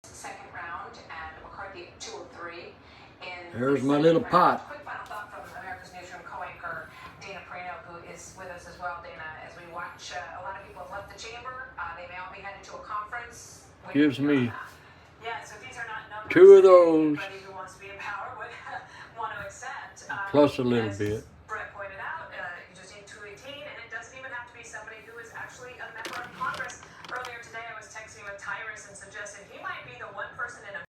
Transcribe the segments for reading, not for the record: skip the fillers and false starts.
second round, and McCarthy 203. There's my little pot. Quick final thought from America's Newsroom co-anchor Dana Perino, who is with us as well. Dana, as we watch, a lot of people have left the chamber. They may all be headed to a conference. Gives me yeah, so these are not numbers 2 of those. anybody who wants to be in power would want to accept. Plus a little bit. Brett pointed out, you just need 218, and it doesn't even have to be somebody who is actually a member of Congress. Earlier today, I was texting with Tyrus and suggested he might be the one person in a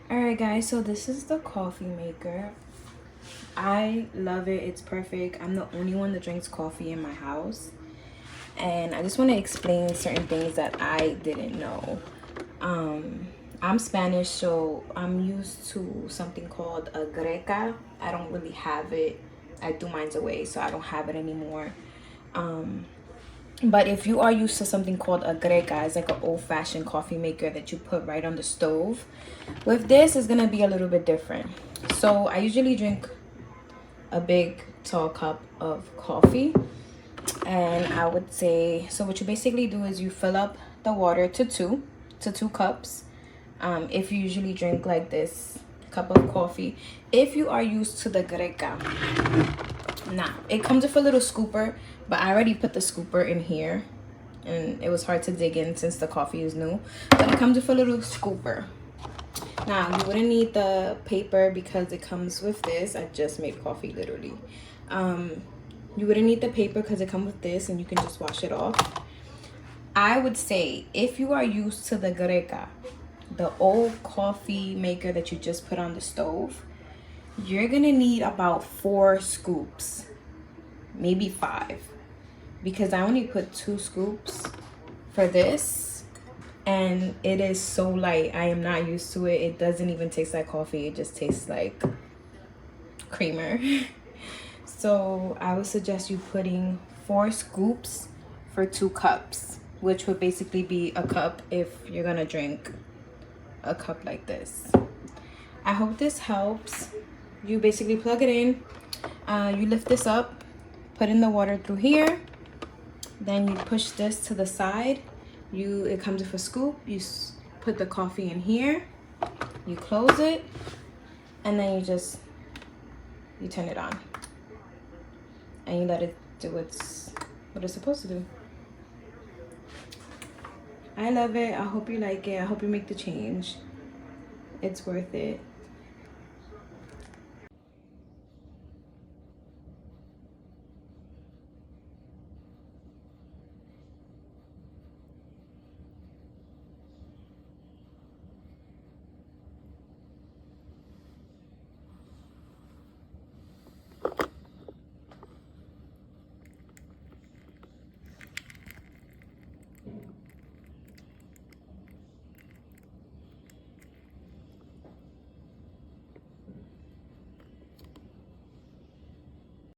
Alright guys, so this is the coffee maker. I love it. It's perfect. I'm the only one that drinks coffee in my house, and I just want to explain certain things that I didn't know. I'm Spanish, so I'm used to something called a greca. I don't really have it. I threw mine away, so I don't have it anymore. But if you are used to something called a greca, it's like an old-fashioned coffee maker that you put right on the stove. With this, it's gonna be a little bit different. So I usually drink a big tall cup of coffee, and I would say, so what you basically do is you fill up the water to two cups. If you usually drink like this cup of coffee, if you are used to the greca. Now it comes with a little scooper, but I already put the scooper in here, and it was hard to dig in since the coffee is new, but it comes with a little scooper. Now you wouldn't need the paper because it comes with this. I just made coffee literally. You wouldn't need the paper because it comes with this, and you can just wash it off. I would say if you are used to the greca, the old coffee maker that you just put on the stove, you're gonna need about 4 scoops, maybe 5, because I only put 2 scoops for this, and it is so light. I am not used to it. It doesn't even taste like coffee. It just tastes like creamer. So I would suggest you putting 4 scoops for 2 cups, which would basically be a cup if you're gonna drink a cup like this. I hope this helps. You basically plug it in, you lift this up, put in the water through here, then you push this to the side. It comes with a scoop. You put the coffee in here, you close it, and then you turn it on, and you let it do what it's supposed to do. I love it. I hope you like it. I hope you make the change. It's worth it.